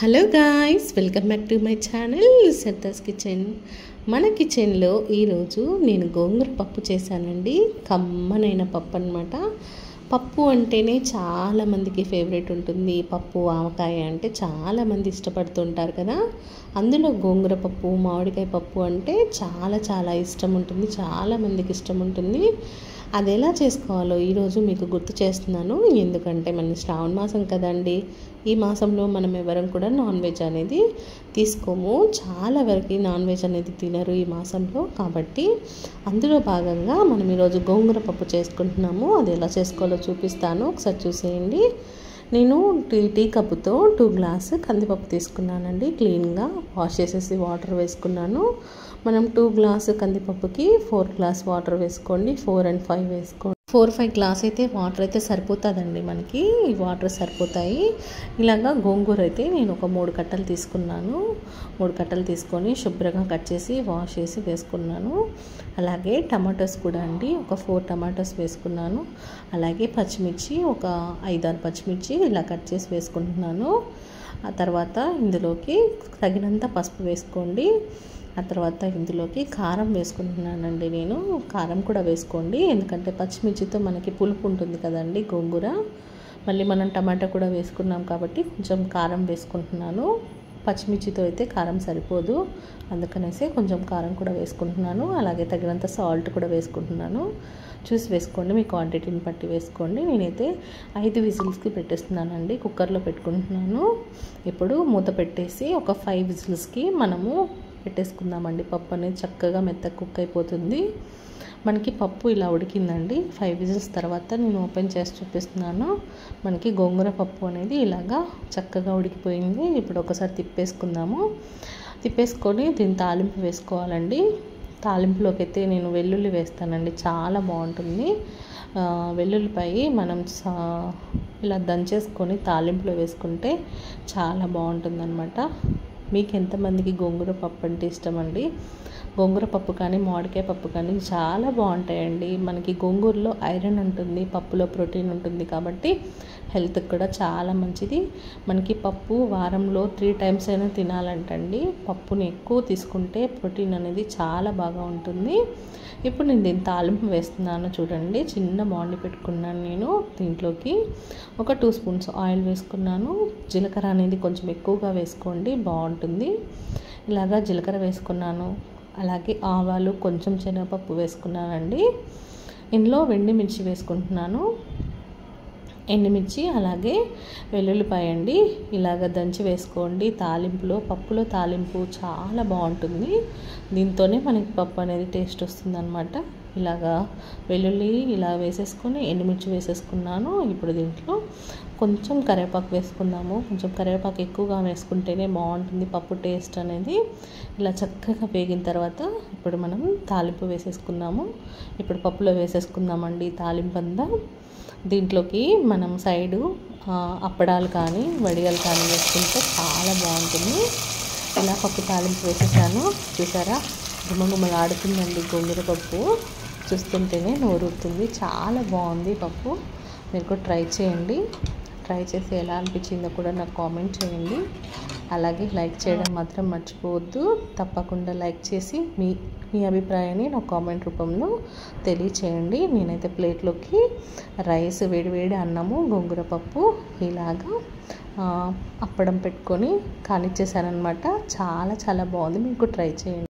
Hello guys, welcome back to my channel సర్దాస్ kitchen. మన కిచెన్లో ఈరోజు నేను గోంగూర పప్పు చేశానండి. కమ్మనైన పప్పు అన్నమాట. పప్పు అంటేనే చాలామందికి ఫేవరెట్ ఉంటుంది. పప్పు ఆవకాయ అంటే చాలామంది ఇష్టపడుతుంటారు కదా. అందులో గోంగూర పప్పు, మామిడికాయ పప్పు అంటే చాలా చాలా ఇష్టం ఉంటుంది, చాలామందికి ఇష్టం ఉంటుంది. అది ఎలా చేసుకోవాలో ఈరోజు మీకు గుర్తు చేస్తున్నాను. ఎందుకంటే మన శ్రావణ మాసం కదండి. ఈ మాసంలో మనం ఎవరం కూడా నాన్ వెజ్ అనేది తీసుకోము. చాలా వరకు నాన్ వెజ్ అనేది తినరు ఈ మాసంలో. కాబట్టి అందులో భాగంగా మనం ఈరోజు గోంగూర పప్పు చేసుకుంటున్నాము. అది ఎలా చేసుకోవాలో చూపిస్తాను, ఒకసారి చూసేయండి. నేను టీ కప్పుతో 2 గ్లాసు కందిపప్పు తీసుకున్నానండి. క్లీన్గా వాష్ చేసేసి వాటర్ వేసుకున్నాను. మనం 2 గ్లాసు కందిపప్పుకి 4 గ్లాస్ వాటర్ వేసుకోండి. 4 and 5 వేసుకోండి. 4-5 గ్లాస్ అయితే వాటర్ అయితే సరిపోతుందండి. మనకి ఈ వాటర్ సరిపోతాయి. ఇలాగా గోంగూర అయితే నేను ఒక 3 కట్టలు తీసుకున్నాను. 3 కట్టలు తీసుకొని శుభ్రంగా కట్ చేసి వాష్ చేసి వేసుకున్నాను. అలాగే టమాటోస్ కూడా అండి, ఒక 4 టమాటోస్ వేసుకున్నాను. అలాగే పచ్చిమిర్చి ఒక 5-6 పచ్చిమిర్చి ఇలా కట్ చేసి వేసుకుంటున్నాను. ఆ తర్వాత ఇందులోకి తగినంత పసుపు వేసుకోండి. ఆ తర్వాత ఇందులోకి కారం వేసుకుంటున్నానండి. నేను కారం కూడా వేసుకోండి, ఎందుకంటే పచ్చిమిర్చితో మనకి పులుపు ఉంటుంది కదండి గోంగూర. మళ్ళీ మనం టమాటా కూడా వేసుకున్నాం కాబట్టి కొంచెం కారం వేసుకుంటున్నాను. పచ్చిమిర్చితో అయితే కారం సరిపోదు, అందుకనేసి కొంచెం కారం కూడా వేసుకుంటున్నాను. అలాగే తగినంత సాల్ట్ కూడా వేసుకుంటున్నాను. చూసి వేసుకోండి, మీ క్వాంటిటీని బట్టి వేసుకోండి. నేనైతే 5 విజిల్స్కి పెట్టేస్తున్నానండి. కుక్కర్లో పెట్టుకుంటున్నాను. ఇప్పుడు మూత పెట్టేసి ఒక 5 విజిల్స్కి మనము పెట్టేసుకుందామండి. పప్పు అనేది చక్కగా మెత్తగా కుక్ అయిపోతుంది. మనకి పప్పు ఇలా ఉడికిందండి. 5 విజిల్స్ తర్వాత నేను ఓపెన్ చేసి చూపిస్తున్నాను. మనకి గోంగూర పప్పు అనేది ఇలాగా చక్కగా ఉడికిపోయింది. ఇప్పుడు ఒకసారి తిప్పేసుకుందాము. తిప్పేసుకొని దీని తాలింపు వేసుకోవాలండి. తాలింపులోకి అయితే నేను వెల్లుల్లి వేస్తానండి, చాలా బాగుంటుంది. వెల్లుల్లిపాయి మనం ఇలా దంచేసుకొని తాలింపులో వేసుకుంటే చాలా బాగుంటుంది అన్నమాట. మీకు ఎంతమందికి గోంగూర పప్పు అంటే ఇష్టం అండి? గోంగూర పప్పు కానీ మామిడికాయ పప్పు కానీ చాలా బాగుంటాయండి. మనకి గోంగూరలో ఐరన్ ఉంటుంది, పప్పులో ప్రోటీన్ ఉంటుంది, కాబట్టి హెల్త్కి కూడా చాలా మంచిది. మనకి పప్పు వారంలో 3 times అయినా తినాలంటండి. పప్పుని ఎక్కువ తీసుకుంటే ప్రోటీన్ అనేది చాలా బాగా ఉంటుంది. ఇప్పుడు నేను దీని తాలింపు వేస్తున్నాను చూడండి. చిన్న బాండి పెట్టుకున్నాను నేను. దీంట్లోకి ఒక 2 స్పూన్స్ ఆయిల్ వేసుకున్నాను. జీలకర్ర అనేది కొంచెం ఎక్కువగా వేసుకోండి, బాగుంటుంది. ఇలాగా జీలకర్ర వేసుకున్నాను. అలాగే ఆవాలు, కొంచెం శనగపప్పు వేసుకున్నానండి. ఇందులో ఎండుమిర్చి వేసుకుంటున్నాను. ఎండుమిర్చి అలాగే వెల్లుల్లిపాయ అండి, ఇలాగ దంచి వేసుకోండి. తాలింపులో, పప్పులో తాలింపు చాలా బాగుంటుంది. దీంతోనే మనకి పప్పు అనేది టేస్ట్ వస్తుంది అన్నమాట. ఇలాగా వెల్లుల్లి ఇలా వేసేసుకొని ఎండుమిర్చి వేసేసుకున్నాను. ఇప్పుడు దీంట్లో కొంచెం కరివేపాకు వేసుకుందాము. కొంచెం కరివేపాకు ఎక్కువగా వేసుకుంటేనే బాగుంటుంది పప్పు టేస్ట్ అనేది. ఇలా చక్కగా వేగిన తర్వాత ఇప్పుడు మనం తాలింపు వేసేసుకుందాము. ఇప్పుడు పప్పులో వేసేసుకుందామండి తాలింపు అంతా. దీంట్లోకి మనం సైడు అప్పడాలు కానీ వడియాలు కానీ వేసుకుంటే చాలా బాగుంటుంది. ఇలా పప్పు తాలింపు వేసేసాను. చూసారా, గుమ్మగుమ్మలు ఆడుతుందండి గోంగూర పప్పు. చూస్తుంటేనే నోరూరుతుంది. చాలా బాగుంది పప్పు. మీరు కూడా ట్రై చేయండి. ట్రై చేసి ఎలా అనిపించిందో కూడా నాకు కామెంట్ చేయండి. అలాగే లైక్ చేయడం మాత్రం మర్చిపోవద్దు. తప్పకుండా లైక్ చేసి మీ అభిప్రాయాన్ని నాకు కామెంట్ రూపంలో తెలియచేయండి. నేనైతే ప్లేట్లోకి రైస్, వేడివేడి అన్నము, గోంగూర పప్పు ఇలాగా అప్పడం పెట్టుకొని కానిచ్చేసానమాట. చాలా చాలా బాగుంది. మీకు ట్రై చేయండి.